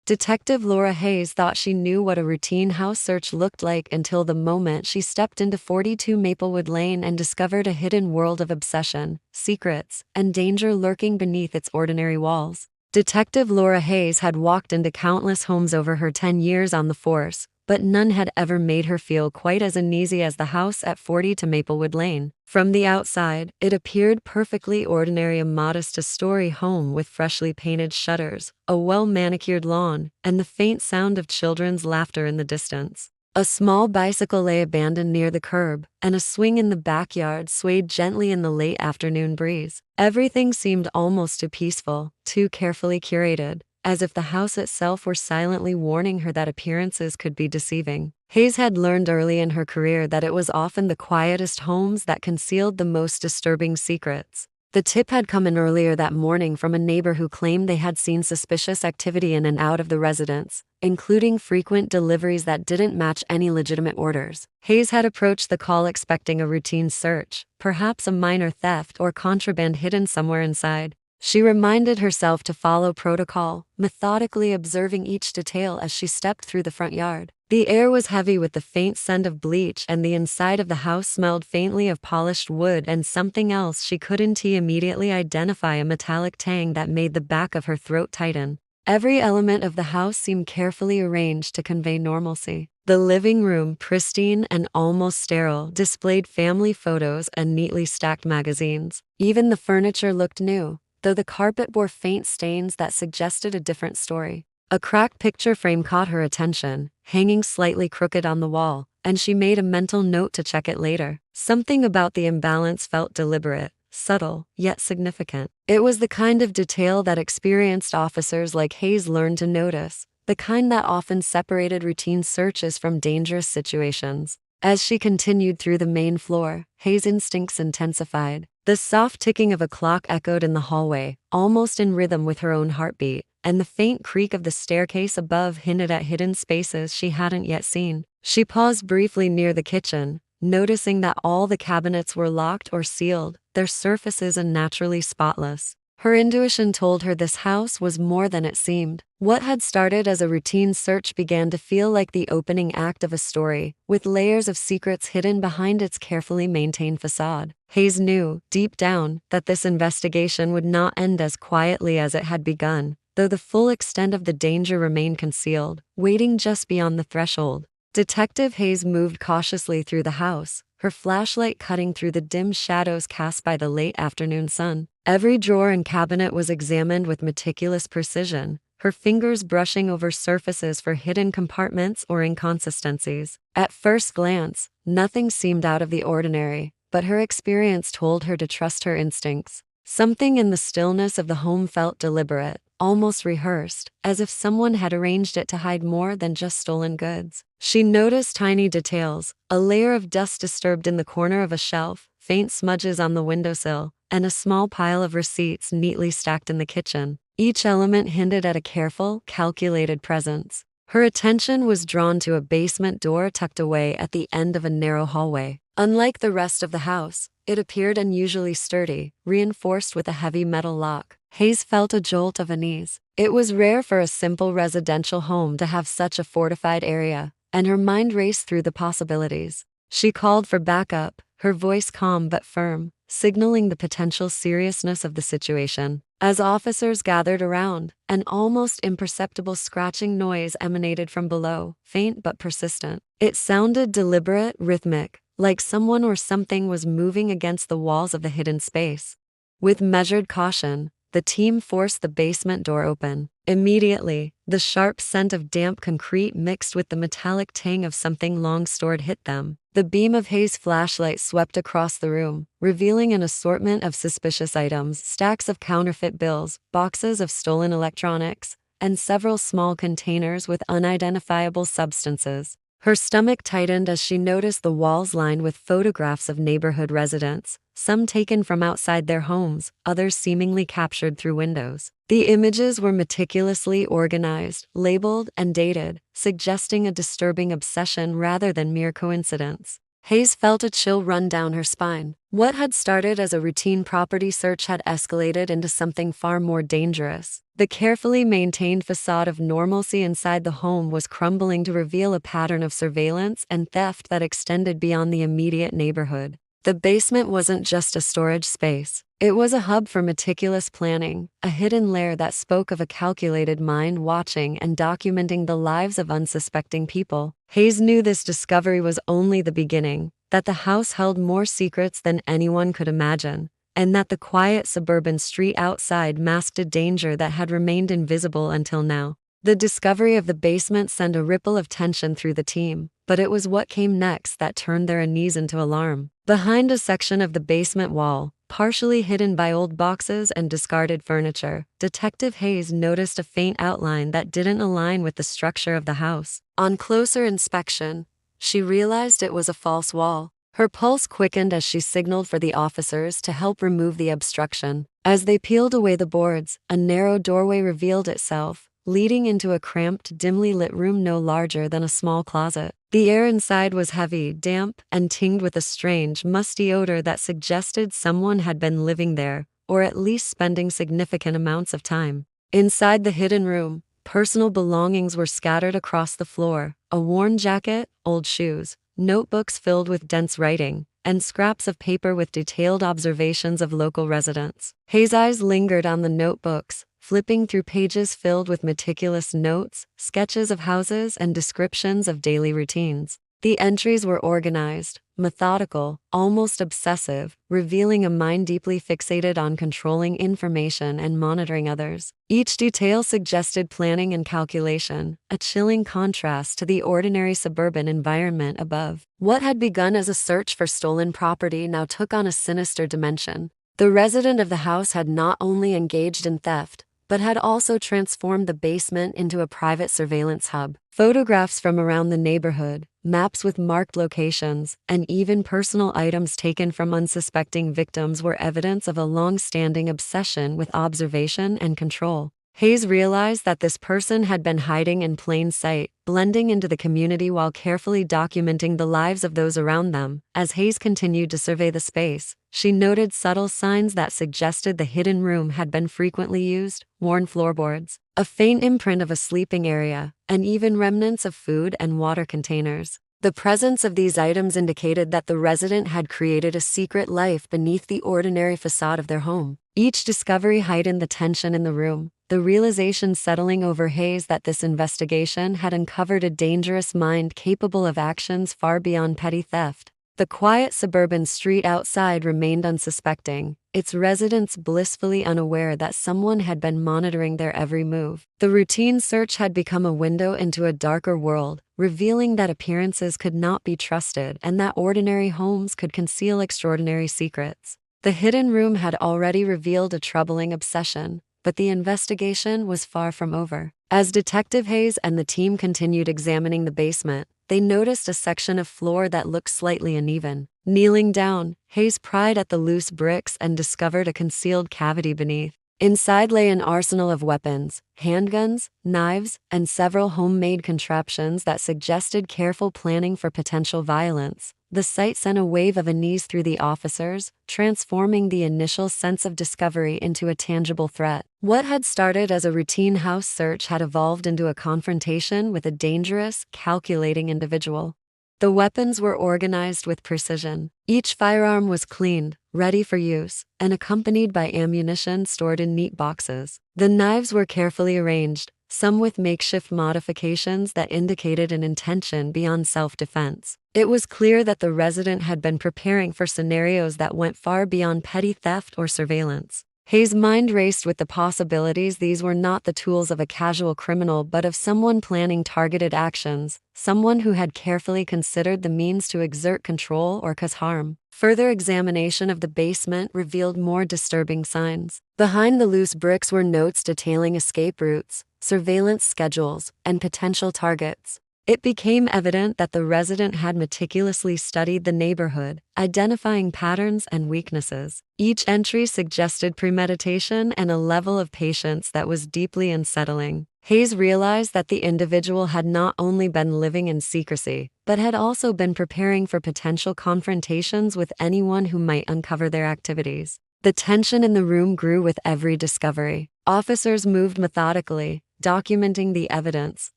Detective Laura Hayes thought she knew what a routine house search looked like until the moment she stepped into 42 Maplewood Lane and discovered a hidden world of obsession, secrets, and danger lurking beneath its ordinary walls. Detective Laura Hayes had walked into countless homes over her 10 years on the force, but none had ever made her feel quite as uneasy as the house at 42 Maplewood Lane. From the outside, it appeared perfectly ordinary, a modest two-story home with freshly painted shutters, a well-manicured lawn, and the faint sound of children's laughter in the distance. A small bicycle lay abandoned near the curb, and a swing in the backyard swayed gently in the late afternoon breeze. Everything seemed almost too peaceful, too carefully curated, as if the house itself were silently warning her that appearances could be deceiving. Hayes had learned early in her career that it was often the quietest homes that concealed the most disturbing secrets. The tip had come in earlier that morning from a neighbor who claimed they had seen suspicious activity in and out of the residence, including frequent deliveries that didn't match any legitimate orders. Hayes had approached the call expecting a routine search, perhaps a minor theft or contraband hidden somewhere inside. She reminded herself to follow protocol, methodically observing each detail as she stepped through the front yard. The air was heavy with the faint scent of bleach, and the inside of the house smelled faintly of polished wood and something else she couldn't immediately identify, a metallic tang that made the back of her throat tighten. Every element of the house seemed carefully arranged to convey normalcy. The living room, pristine and almost sterile, displayed family photos and neatly stacked magazines. Even the furniture looked new, though the carpet bore faint stains that suggested a different story. A cracked picture frame caught her attention, hanging slightly crooked on the wall, and she made a mental note to check it later. Something about the imbalance felt deliberate, subtle, yet significant. It was the kind of detail that experienced officers like Hayes learned to notice, the kind that often separated routine searches from dangerous situations. As she continued through the main floor, Hayes' instincts intensified. The soft ticking of a clock echoed in the hallway, almost in rhythm with her own heartbeat, and the faint creak of the staircase above hinted at hidden spaces she hadn't yet seen. She paused briefly near the kitchen, noticing that all the cabinets were locked or sealed, their surfaces unnaturally spotless. Her intuition told her this house was more than it seemed. What had started as a routine search began to feel like the opening act of a story, with layers of secrets hidden behind its carefully maintained facade. Hayes knew, deep down, that this investigation would not end as quietly as it had begun, though the full extent of the danger remained concealed, waiting just beyond the threshold. Detective Hayes moved cautiously through the house, her flashlight cutting through the dim shadows cast by the late afternoon sun. Every drawer and cabinet was examined with meticulous precision, her fingers brushing over surfaces for hidden compartments or inconsistencies. At first glance, nothing seemed out of the ordinary, but her experience told her to trust her instincts. Something in the stillness of the home felt deliberate, almost rehearsed, as if someone had arranged it to hide more than just stolen goods. She noticed tiny details, a layer of dust disturbed in the corner of a shelf, faint smudges on the windowsill, and a small pile of receipts neatly stacked in the kitchen. Each element hinted at a careful, calculated presence. Her attention was drawn to a basement door tucked away at the end of a narrow hallway. Unlike the rest of the house, it appeared unusually sturdy, reinforced with a heavy metal lock. Hayes felt a jolt of unease. It was rare for a simple residential home to have such a fortified area, and her mind raced through the possibilities. She called for backup, her voice calm but firm, signaling the potential seriousness of the situation. As officers gathered around, an almost imperceptible scratching noise emanated from below, faint but persistent. It sounded deliberate, rhythmic, like someone or something was moving against the walls of the hidden space. With measured caution, the team forced the basement door open. Immediately, the sharp scent of damp concrete mixed with the metallic tang of something long stored hit them. The beam of Hayes' flashlight swept across the room, revealing an assortment of suspicious items, stacks of counterfeit bills, boxes of stolen electronics, and several small containers with unidentifiable substances. Her stomach tightened as she noticed the walls lined with photographs of neighborhood residents, some taken from outside their homes, others seemingly captured through windows. The images were meticulously organized, labeled, and dated, suggesting a disturbing obsession rather than mere coincidence. Hayes felt a chill run down her spine. What had started as a routine property search had escalated into something far more dangerous. The carefully maintained facade of normalcy inside the home was crumbling to reveal a pattern of surveillance and theft that extended beyond the immediate neighborhood. The basement wasn't just a storage space. It was a hub for meticulous planning, a hidden lair that spoke of a calculated mind watching and documenting the lives of unsuspecting people. Hayes knew this discovery was only the beginning, that the house held more secrets than anyone could imagine, and that the quiet suburban street outside masked a danger that had remained invisible until now. The discovery of the basement sent a ripple of tension through the team, but it was what came next that turned their unease into alarm. Behind a section of the basement wall, partially hidden by old boxes and discarded furniture, Detective Hayes noticed a faint outline that didn't align with the structure of the house. On closer inspection, she realized it was a false wall. Her pulse quickened as she signaled for the officers to help remove the obstruction. As they peeled away the boards, a narrow doorway revealed itself, leading into a cramped, dimly lit room no larger than a small closet. The air inside was heavy, damp, and tinged with a strange, musty odor that suggested someone had been living there, or at least spending significant amounts of time. Inside the hidden room, personal belongings were scattered across the floor: a worn jacket, old shoes, notebooks filled with dense writing, and scraps of paper with detailed observations of local residents. Hayes' eyes lingered on the notebooks, flipping through pages filled with meticulous notes, sketches of houses, and descriptions of daily routines. The entries were organized, methodical, almost obsessive, revealing a mind deeply fixated on controlling information and monitoring others. Each detail suggested planning and calculation, a chilling contrast to the ordinary suburban environment above. What had begun as a search for stolen property now took on a sinister dimension. The resident of the house had not only engaged in theft, but had also transformed the basement into a private surveillance hub. Photographs from around the neighborhood, maps with marked locations, and even personal items taken from unsuspecting victims were evidence of a long-standing obsession with observation and control. Hayes realized that this person had been hiding in plain sight, blending into the community while carefully documenting the lives of those around them. As Hayes continued to survey the space, she noted subtle signs that suggested the hidden room had been frequently used: worn floorboards, a faint imprint of a sleeping area, and even remnants of food and water containers. The presence of these items indicated that the resident had created a secret life beneath the ordinary facade of their home. Each discovery heightened the tension in the room, the realization settling over Hayes that this investigation had uncovered a dangerous mind capable of actions far beyond petty theft. The quiet suburban street outside remained unsuspecting, its residents blissfully unaware that someone had been monitoring their every move. The routine search had become a window into a darker world, revealing that appearances could not be trusted and that ordinary homes could conceal extraordinary secrets. The hidden room had already revealed a troubling obsession, but the investigation was far from over. As Detective Hayes and the team continued examining the basement, they noticed a section of floor that looked slightly uneven. Kneeling down, Hayes pried at the loose bricks and discovered a concealed cavity beneath. Inside lay an arsenal of weapons, handguns, knives, and several homemade contraptions that suggested careful planning for potential violence. The sight sent a wave of unease through the officers, transforming the initial sense of discovery into a tangible threat. What had started as a routine house search had evolved into a confrontation with a dangerous, calculating individual. The weapons were organized with precision. Each firearm was cleaned, ready for use, and accompanied by ammunition stored in neat boxes. The knives were carefully arranged, some with makeshift modifications that indicated an intention beyond self-defense. It was clear that the resident had been preparing for scenarios that went far beyond petty theft or surveillance. Hayes' mind raced with the possibilities. These were not the tools of a casual criminal but of someone planning targeted actions, someone who had carefully considered the means to exert control or cause harm. Further examination of the basement revealed more disturbing signs. Behind the loose bricks were notes detailing escape routes, surveillance schedules, and potential targets. It became evident that the resident had meticulously studied the neighborhood, identifying patterns and weaknesses. Each entry suggested premeditation and a level of patience that was deeply unsettling. Hayes realized that the individual had not only been living in secrecy, but had also been preparing for potential confrontations with anyone who might uncover their activities. The tension in the room grew with every discovery. Officers moved methodically, documenting the evidence,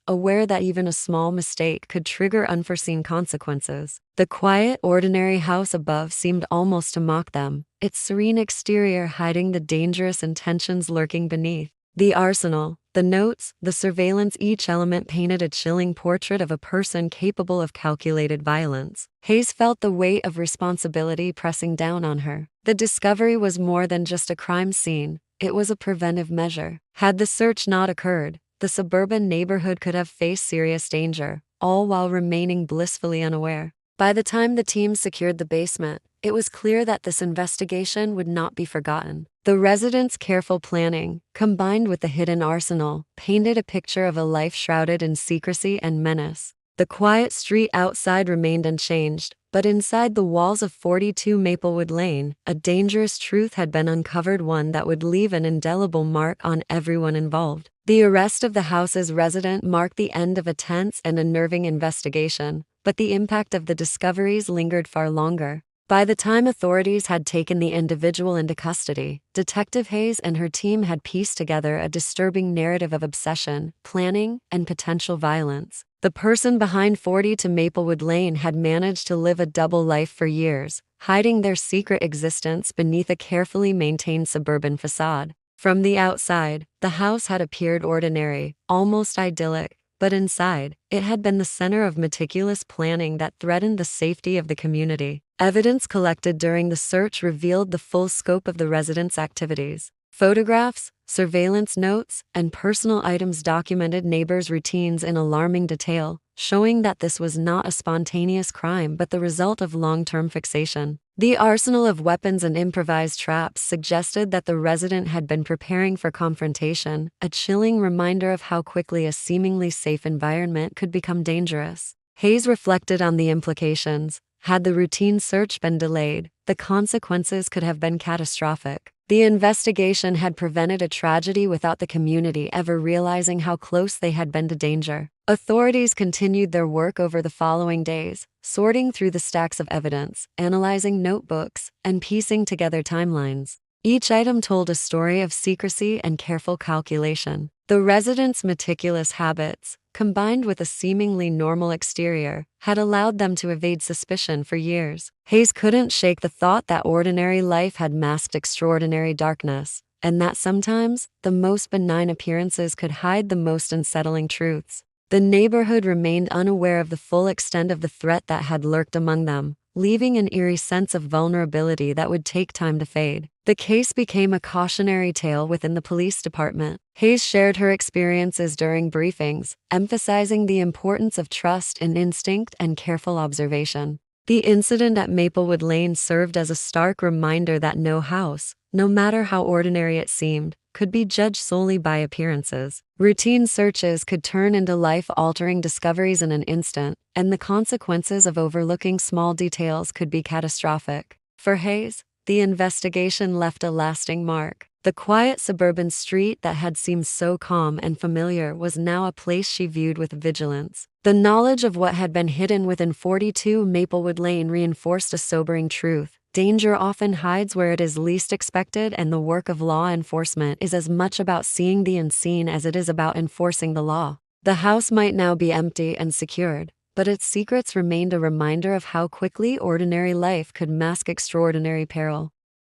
aware that even a small mistake could trigger unforeseen consequences. The quiet, ordinary house above seemed almost to mock them, its serene exterior hiding the dangerous intentions lurking beneath. The arsenal, the notes, the surveillance, each element painted a chilling portrait of a person capable of calculated violence. Hayes felt the weight of responsibility pressing down on her. The discovery was more than just a crime scene, it was a preventive measure. Had the search not occurred, the suburban neighborhood could have faced serious danger, all while remaining blissfully unaware. By the time the team secured the basement, it was clear that this investigation would not be forgotten. The residents' careful planning, combined with the hidden arsenal, painted a picture of a life shrouded in secrecy and menace. The quiet street outside remained unchanged, but inside the walls of 42 Maplewood Lane, a dangerous truth had been uncovered, one that would leave an indelible mark on everyone involved. The arrest of the house's resident marked the end of a tense and unnerving investigation, but the impact of the discoveries lingered far longer. By the time authorities had taken the individual into custody, Detective Hayes and her team had pieced together a disturbing narrative of obsession, planning, and potential violence. The person behind 42 Maplewood Lane had managed to live a double life for years, hiding their secret existence beneath a carefully maintained suburban facade. From the outside, the house had appeared ordinary, almost idyllic, but inside, it had been the center of meticulous planning that threatened the safety of the community. Evidence collected during the search revealed the full scope of the residents' activities. Photographs, surveillance notes, and personal items documented neighbors' routines in alarming detail, showing that this was not a spontaneous crime but the result of long-term fixation. The arsenal of weapons and improvised traps suggested that the resident had been preparing for confrontation, a chilling reminder of how quickly a seemingly safe environment could become dangerous. Hayes reflected on the implications. Had the routine search been delayed, the consequences could have been catastrophic. The investigation had prevented a tragedy without the community ever realizing how close they had been to danger. Authorities continued their work over the following days, sorting through the stacks of evidence, analyzing notebooks, and piecing together timelines. Each item told a story of secrecy and careful calculation. The residents' meticulous habits, combined with a seemingly normal exterior, had allowed them to evade suspicion for years. Hayes couldn't shake the thought that ordinary life had masked extraordinary darkness, and that sometimes the most benign appearances could hide the most unsettling truths. The neighborhood remained unaware of the full extent of the threat that had lurked among them, leaving an eerie sense of vulnerability that would take time to fade. The case became a cautionary tale within the police department. Hayes shared her experiences during briefings, emphasizing the importance of trust in instinct and careful observation. The incident at Maplewood Lane served as a stark reminder that no house, no matter how ordinary it seemed, could be judged solely by appearances. Routine searches could turn into life-altering discoveries in an instant, and the consequences of overlooking small details could be catastrophic. For Hayes, the investigation left a lasting mark. The quiet suburban street that had seemed so calm and familiar was now a place she viewed with vigilance. The knowledge of what had been hidden within 42 Maplewood Lane reinforced a sobering truth. Danger often hides where it is least expected, and the work of law enforcement is as much about seeing the unseen as it is about enforcing the law. The house might now be empty and secured, but its secrets remained a reminder of how quickly ordinary life could mask extraordinary peril.